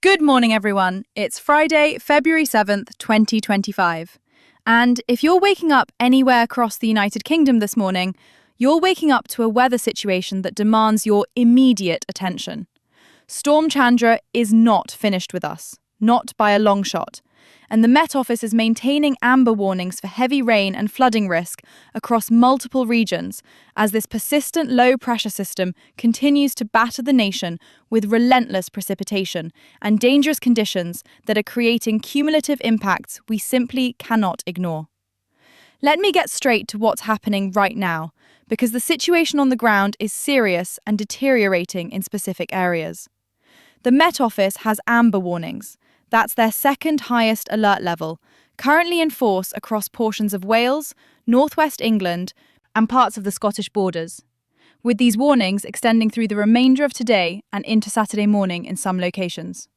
Good morning, everyone. It's Friday, February 7th, 2025. And if you're waking up anywhere across the United Kingdom this morning, you're waking up to a weather situation that demands your immediate attention. Storm Chandra is not finished with us, not by a long shot. And the Met Office is maintaining amber warnings for heavy rain and flooding risk across multiple regions as this persistent low-pressure system continues to batter the nation with relentless precipitation and dangerous conditions that are creating cumulative impacts we simply cannot ignore. Let me get straight to what's happening right now, because the situation on the ground is serious and deteriorating in specific areas. The Met Office has amber warnings. That's their second highest alert level, currently in force across portions of Wales, northwest England, and parts of the Scottish borders, with these warnings extending through the remainder of today and into Saturday morning in some locations.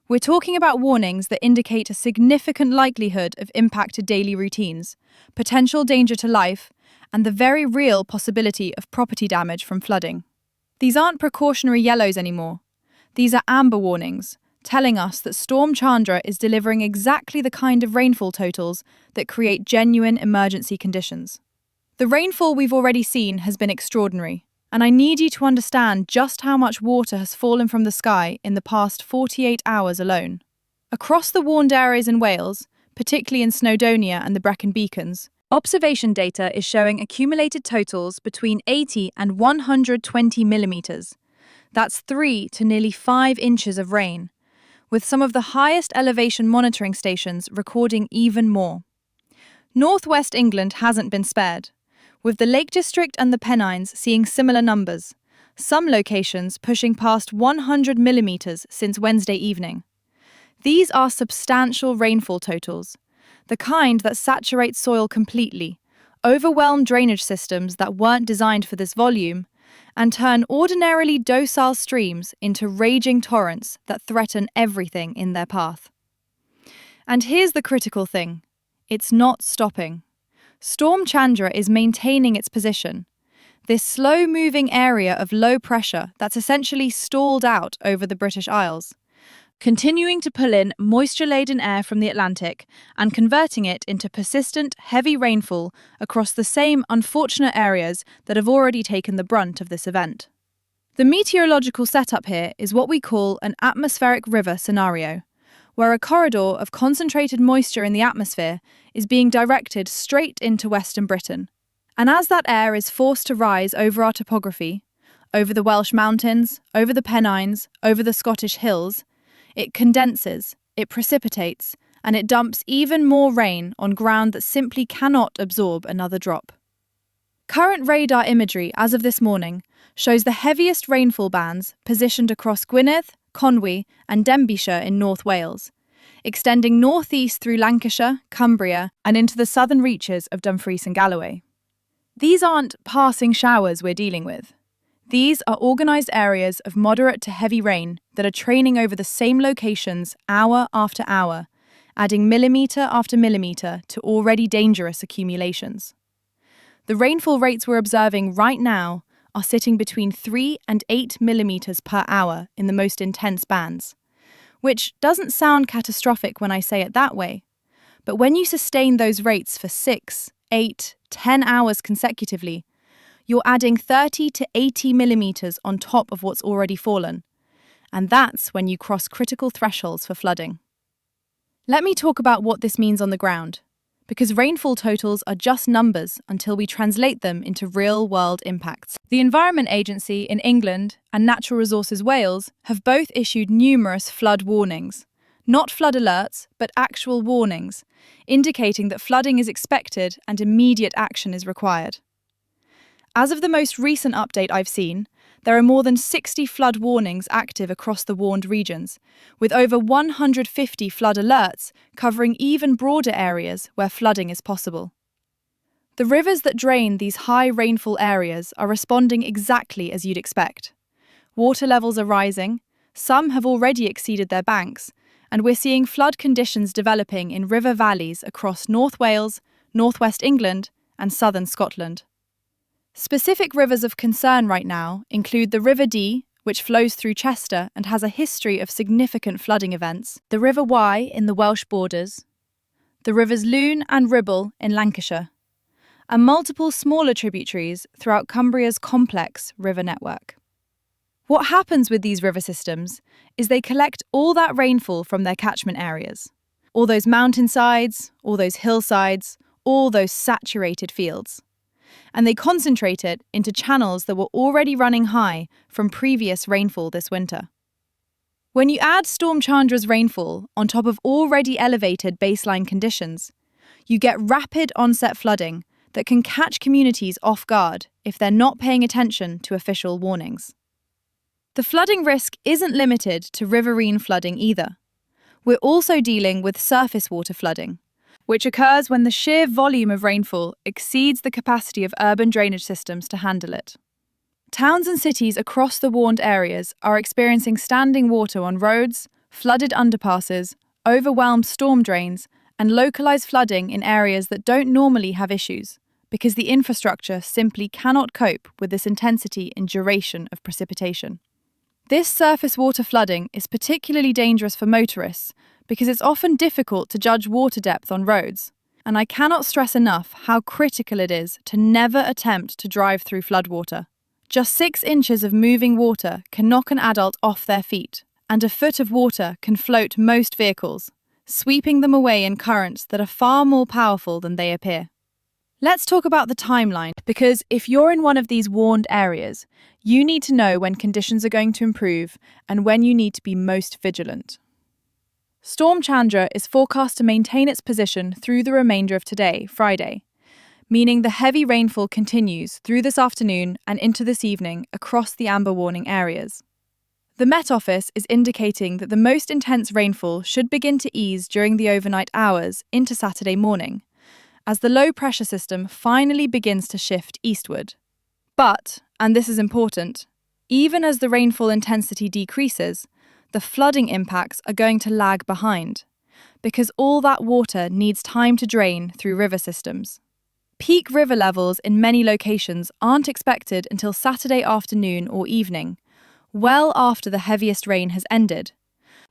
We're talking about warnings that indicate a significant likelihood of impact to daily routines, potential danger to life, and the very real possibility of property damage from flooding. These aren't precautionary yellows anymore. These are amber warnings, telling us that Storm Chandra is delivering exactly the kind of rainfall totals that create genuine emergency conditions. The rainfall we've already seen has been extraordinary, and I need you to understand just how much water has fallen from the sky in the past 48 hours alone. Across the warned areas in Wales, particularly in Snowdonia and the Brecon Beacons, observation data is showing accumulated totals between 80 and 120 millimetres. That's 3 to nearly 5 inches of rain, with some of the highest elevation monitoring stations recording even more. Northwest England hasn't been spared, with the Lake District and the Pennines seeing similar numbers, some locations pushing past 100 millimetres since Wednesday evening. These are substantial rainfall totals, the kind that saturate soil completely, overwhelm drainage systems that weren't designed for this volume, and turn ordinarily docile streams into raging torrents that threaten everything in their path. And here's the critical thing. It's not stopping. Storm Chandra is maintaining its position, this slow-moving area of low pressure that's essentially stalled out over the British Isles, continuing to pull in moisture-laden air from the Atlantic and converting it into persistent, heavy rainfall across the same unfortunate areas that have already taken the brunt of this event. The meteorological setup here is what we call an atmospheric river scenario, where a corridor of concentrated moisture in the atmosphere is being directed straight into Western Britain. And as that air is forced to rise over our topography, over the Welsh mountains, over the Pennines, over the Scottish hills, it condenses, it precipitates, and it dumps even more rain on ground that simply cannot absorb another drop. Current radar imagery as of this morning shows the heaviest rainfall bands positioned across Gwynedd, Conwy, and Denbighshire in North Wales, extending northeast through Lancashire, Cumbria, and into the southern reaches of Dumfries and Galloway. These aren't passing showers we're dealing with. These are organised areas of moderate to heavy rain that are training over the same locations hour after hour, adding millimetre after millimetre to already dangerous accumulations. The rainfall rates we're observing right now are sitting between 3 and 8 millimetres per hour in the most intense bands, which doesn't sound catastrophic when I say it that way. But when you sustain those rates for 6, 8, 10 hours consecutively, you're adding 30 to 80 millimetres on top of what's already fallen. And that's when you cross critical thresholds for flooding. Let me talk about what this means on the ground, because rainfall totals are just numbers until we translate them into real-world impacts. The Environment Agency in England and Natural Resources Wales have both issued numerous flood warnings. Not flood alerts, but actual warnings, indicating that flooding is expected and immediate action is required. As of the most recent update I've seen, there are more than 60 flood warnings active across the warned regions, with over 150 flood alerts covering even broader areas where flooding is possible. The rivers that drain these high rainfall areas are responding exactly as you'd expect. Water levels are rising, some have already exceeded their banks, and we're seeing flood conditions developing in river valleys across North Wales, northwest England, and southern Scotland. Specific rivers of concern right now include the River Dee, which flows through Chester and has a history of significant flooding events, the River Wye in the Welsh borders, the rivers Lune and Ribble in Lancashire, and multiple smaller tributaries throughout Cumbria's complex river network. What happens with these river systems is they collect all that rainfall from their catchment areas, all those mountainsides, all those hillsides, all those saturated fields, and they concentrate it into channels that were already running high from previous rainfall this winter. When you add Storm Chandra's rainfall on top of already elevated baseline conditions, you get rapid onset flooding that can catch communities off guard if they're not paying attention to official warnings. The flooding risk isn't limited to riverine flooding either. We're also dealing with surface water flooding, which occurs when the sheer volume of rainfall exceeds the capacity of urban drainage systems to handle it. Towns and cities across the warned areas are experiencing standing water on roads, flooded underpasses, overwhelmed storm drains, and localised flooding in areas that don't normally have issues, because the infrastructure simply cannot cope with this intensity and duration of precipitation. This surface water flooding is particularly dangerous for motorists because it's often difficult to judge water depth on roads, and I cannot stress enough how critical it is to never attempt to drive through floodwater. Just 6 inches of moving water can knock an adult off their feet, and a foot of water can float most vehicles, sweeping them away in currents that are far more powerful than they appear. Let's talk about the timeline, because if you're in one of these warned areas, you need to know when conditions are going to improve and when you need to be most vigilant. Storm Chandra is forecast to maintain its position through the remainder of today, Friday, meaning the heavy rainfall continues through this afternoon and into this evening across the amber warning areas. The Met Office is indicating that the most intense rainfall should begin to ease during the overnight hours into Saturday morning, as the low-pressure system finally begins to shift eastward. But, and this is important, even as the rainfall intensity decreases, the flooding impacts are going to lag behind, because all that water needs time to drain through river systems. Peak river levels in many locations aren't expected until Saturday afternoon or evening, well after the heaviest rain has ended,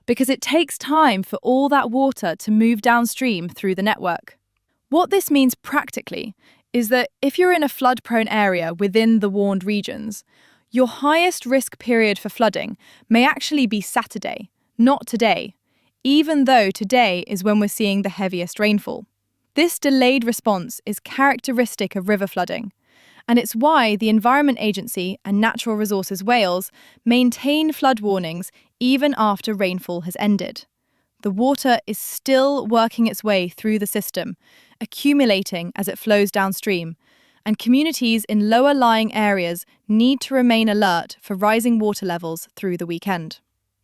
because it takes time for all that water to move downstream through the network. What this means practically is that if you're in a flood-prone area within the warned regions, your highest risk period for flooding may actually be Saturday, not today, even though today is when we're seeing the heaviest rainfall. This delayed response is characteristic of river flooding, and it's why the Environment Agency and Natural Resources Wales maintain flood warnings even after rainfall has ended. The water is still working its way through the system, accumulating as it flows downstream, and communities in lower-lying areas need to remain alert for rising water levels through the weekend.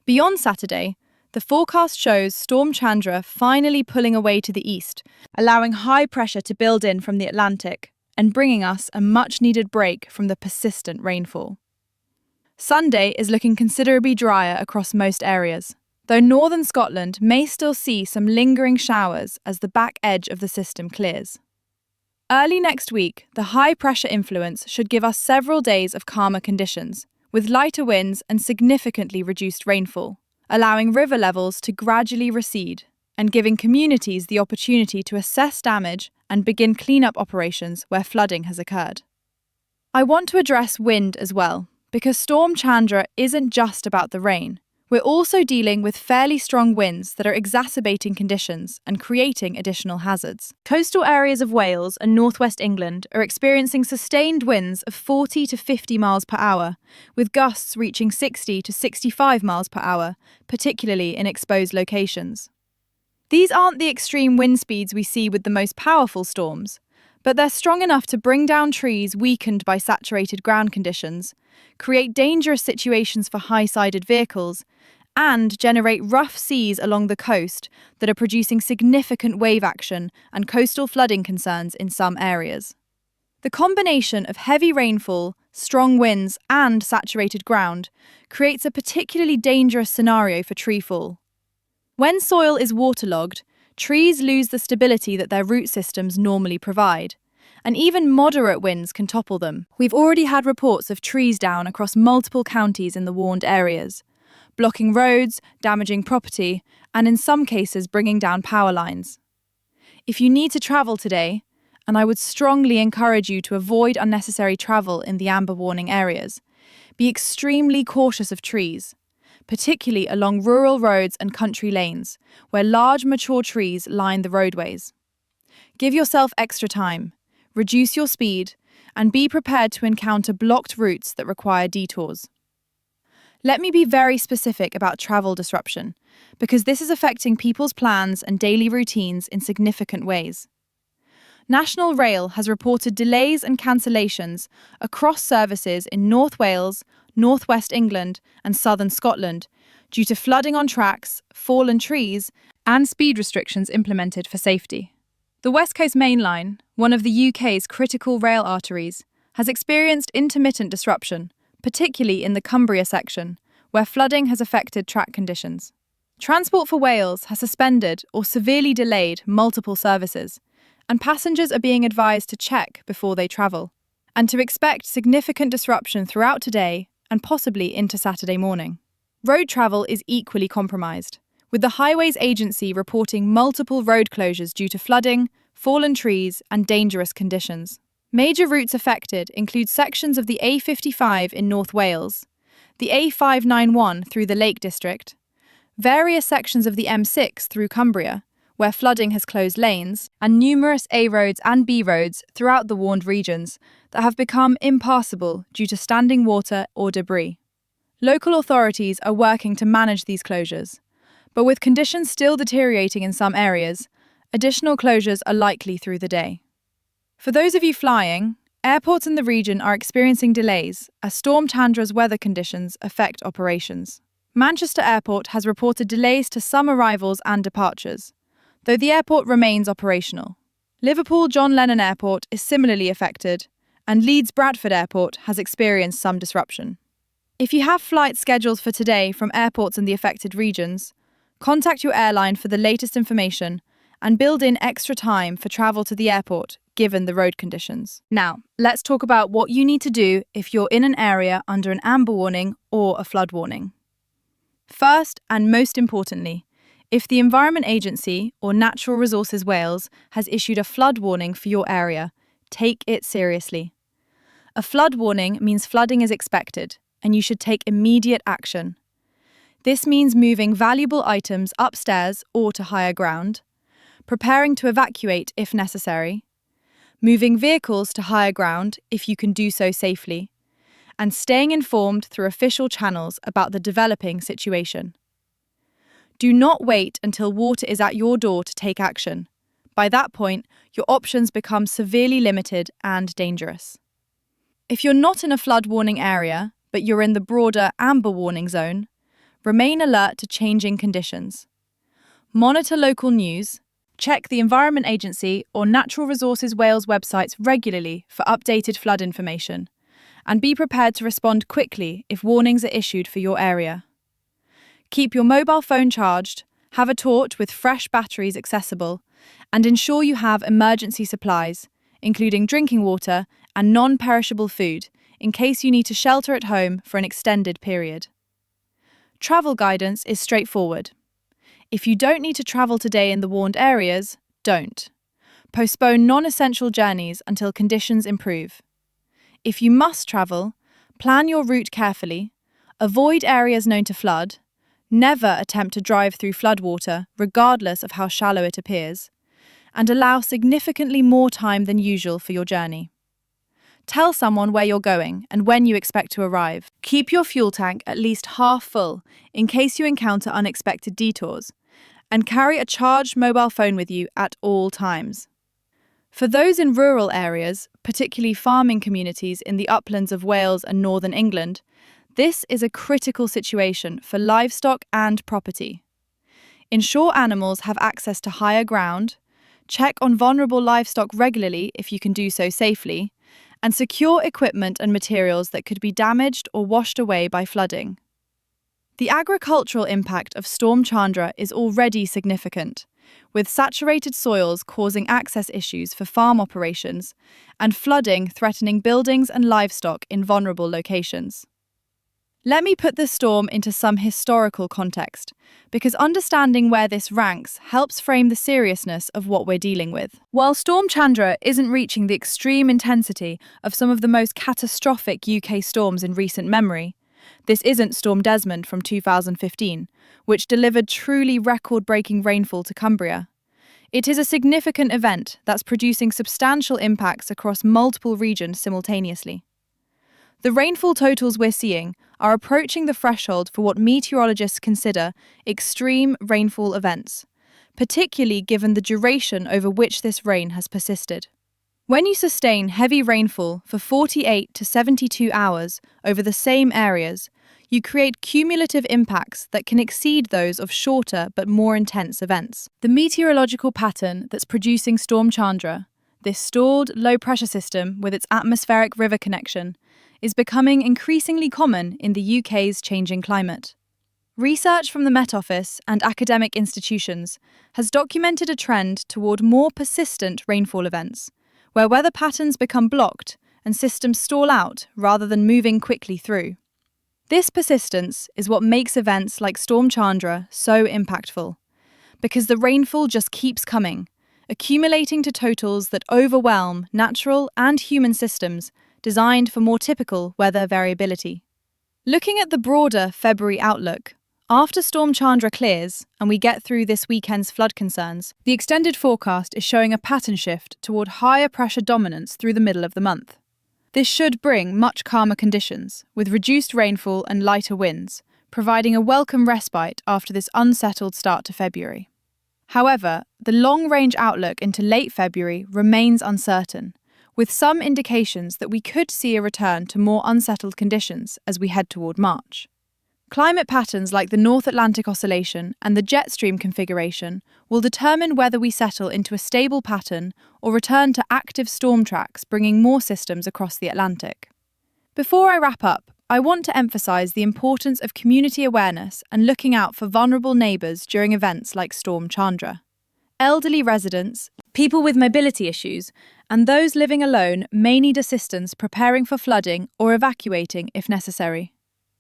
Beyond Saturday, the forecast shows Storm Chandra finally pulling away to the east, allowing high pressure to build in from the Atlantic and bringing us a much-needed break from the persistent rainfall. Sunday is looking considerably drier across most areas, though northern Scotland may still see some lingering showers as the back edge of the system clears. Early next week, the high-pressure influence should give us several days of calmer conditions, with lighter winds and significantly reduced rainfall, allowing river levels to gradually recede and giving communities the opportunity to assess damage and begin cleanup operations where flooding has occurred. I want to address wind as well, because Storm Chandra isn't just about the rain. We're also dealing with fairly strong winds that are exacerbating conditions and creating additional hazards. Coastal areas of Wales and northwest England are experiencing sustained winds of 40 to 50 miles per hour, with gusts reaching 60 to 65 miles per hour, particularly in exposed locations. These aren't the extreme wind speeds we see with the most powerful storms, but they're strong enough to bring down trees weakened by saturated ground conditions, create dangerous situations for high-sided vehicles, and generate rough seas along the coast that are producing significant wave action and coastal flooding concerns in some areas. The combination of heavy rainfall, strong winds, and saturated ground creates a particularly dangerous scenario for tree fall. When soil is waterlogged, trees lose the stability that their root systems normally provide, and even moderate winds can topple them. We've already had reports of trees down across multiple counties in the warned areas, blocking roads, damaging property, and in some cases bringing down power lines. If you need to travel today, and I would strongly encourage you to avoid unnecessary travel in the amber warning areas, be extremely cautious of trees, particularly along rural roads and country lanes, where large mature trees line the roadways. Give yourself extra time, reduce your speed, and be prepared to encounter blocked routes that require detours. Let me be very specific about travel disruption, because this is affecting people's plans and daily routines in significant ways. National Rail has reported delays and cancellations across services in North Wales, North West England and southern Scotland due to flooding on tracks, fallen trees and speed restrictions implemented for safety. The West Coast Main Line, one of the UK's critical rail arteries, has experienced intermittent disruption, particularly in the Cumbria section, where flooding has affected track conditions. Transport for Wales has suspended or severely delayed multiple services, and passengers are being advised to check before they travel, and to expect significant disruption throughout today and possibly into Saturday morning. Road travel is equally compromised, with the Highways Agency reporting multiple road closures due to flooding, fallen trees and dangerous conditions. Major routes affected include sections of the A55 in North Wales, the A591 through the Lake District, various sections of the M6 through Cumbria, where flooding has closed lanes, and numerous A roads and B roads throughout the warned regions that have become impassable due to standing water or debris. Local authorities are working to manage these closures, but with conditions still deteriorating in some areas, additional closures are likely through the day. For those of you flying, airports in the region are experiencing delays as Storm Chandra's weather conditions affect operations. Manchester Airport has reported delays to some arrivals and departures, though the airport remains operational. Liverpool John Lennon Airport is similarly affected, and Leeds Bradford Airport has experienced some disruption. If you have flights scheduled for today from airports in the affected regions, contact your airline for the latest information and build in extra time for travel to the airport, given the road conditions. Now, let's talk about what you need to do if you're in an area under an amber warning or a flood warning. First, and most importantly, if the Environment Agency or Natural Resources Wales has issued a flood warning for your area, take it seriously. A flood warning means flooding is expected, and you should take immediate action. This means moving valuable items upstairs or to higher ground, preparing to evacuate if necessary, moving vehicles to higher ground if you can do so safely, and staying informed through official channels about the developing situation. Do not wait until water is at your door to take action. By that point, your options become severely limited and dangerous. If you're not in a flood warning area, but you're in the broader amber warning zone, remain alert to changing conditions. Monitor local news, check the Environment Agency or Natural Resources Wales websites regularly for updated flood information, and be prepared to respond quickly if warnings are issued for your area. Keep your mobile phone charged, have a torch with fresh batteries accessible, and ensure you have emergency supplies, including drinking water and non-perishable food, in case you need to shelter at home for an extended period. Travel guidance is straightforward. If you don't need to travel today in the warned areas, don't. Postpone non-essential journeys until conditions improve. If you must travel, plan your route carefully, avoid areas known to flood, never attempt to drive through floodwater, regardless of how shallow it appears, and allow significantly more time than usual for your journey. Tell someone where you're going and when you expect to arrive. Keep your fuel tank at least half full in case you encounter unexpected detours, and carry a charged mobile phone with you at all times. For those in rural areas, particularly farming communities in the uplands of Wales and northern England, this is a critical situation for livestock and property. Ensure animals have access to higher ground, check on vulnerable livestock regularly if you can do so safely, and secure equipment and materials that could be damaged or washed away by flooding. The agricultural impact of Storm Chandra is already significant, with saturated soils causing access issues for farm operations and flooding threatening buildings and livestock in vulnerable locations. Let me put this storm into some historical context, because understanding where this ranks helps frame the seriousness of what we're dealing with. While Storm Chandra isn't reaching the extreme intensity of some of the most catastrophic UK storms in recent memory, this isn't Storm Desmond from 2015, which delivered truly record-breaking rainfall to Cumbria. It is a significant event that's producing substantial impacts across multiple regions simultaneously. The rainfall totals we're seeing are approaching the threshold for what meteorologists consider extreme rainfall events, particularly given the duration over which this rain has persisted. When you sustain heavy rainfall for 48 to 72 hours over the same areas, you create cumulative impacts that can exceed those of shorter but more intense events. The meteorological pattern that's producing Storm Chandra, this stalled low-pressure system with its atmospheric river connection, is becoming increasingly common in the UK's changing climate. Research from the Met Office and academic institutions has documented a trend toward more persistent rainfall events, where weather patterns become blocked and systems stall out rather than moving quickly through. This persistence is what makes events like Storm Chandra so impactful, because the rainfall just keeps coming, accumulating to totals that overwhelm natural and human systems designed for more typical weather variability. Looking at the broader February outlook, after Storm Chandra clears and we get through this weekend's flood concerns, the extended forecast is showing a pattern shift toward higher pressure dominance through the middle of the month. This should bring much calmer conditions, with reduced rainfall and lighter winds, providing a welcome respite after this unsettled start to February. However, the long-range outlook into late February remains uncertain, with some indications that we could see a return to more unsettled conditions as we head toward March. Climate patterns like the North Atlantic Oscillation and the jet stream configuration will determine whether we settle into a stable pattern or return to active storm tracks bringing more systems across the Atlantic. Before I wrap up, I want to emphasise the importance of community awareness and looking out for vulnerable neighbours during events like Storm Chandra. Elderly residents, people with mobility issues, and those living alone may need assistance preparing for flooding or evacuating if necessary.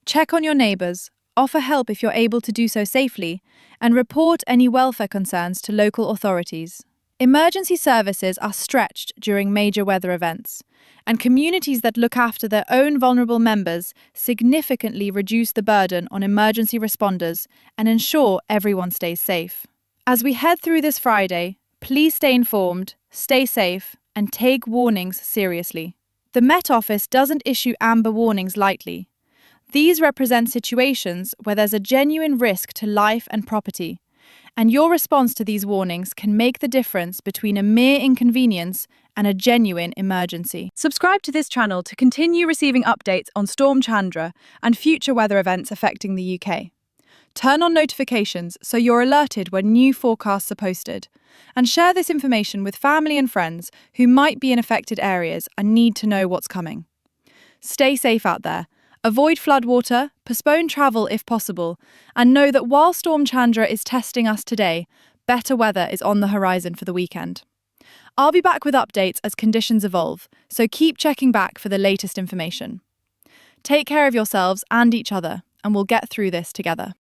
Check on your neighbours, offer help if you're able to do so safely, and report any welfare concerns to local authorities. Emergency services are stretched during major weather events, and communities that look after their own vulnerable members significantly reduce the burden on emergency responders and ensure everyone stays safe. As we head through this Friday, please stay informed, stay safe, and take warnings seriously. The Met Office doesn't issue amber warnings lightly. These represent situations where there's a genuine risk to life and property, and your response to these warnings can make the difference between a mere inconvenience and a genuine emergency. Subscribe to this channel to continue receiving updates on Storm Chandra and future weather events affecting the UK. Turn on notifications so you're alerted when new forecasts are posted, and share this information with family and friends who might be in affected areas and need to know what's coming. Stay safe out there, avoid floodwater, postpone travel if possible, and know that while Storm Chandra is testing us today, better weather is on the horizon for the weekend. I'll be back with updates as conditions evolve, so keep checking back for the latest information. Take care of yourselves and each other, and we'll get through this together.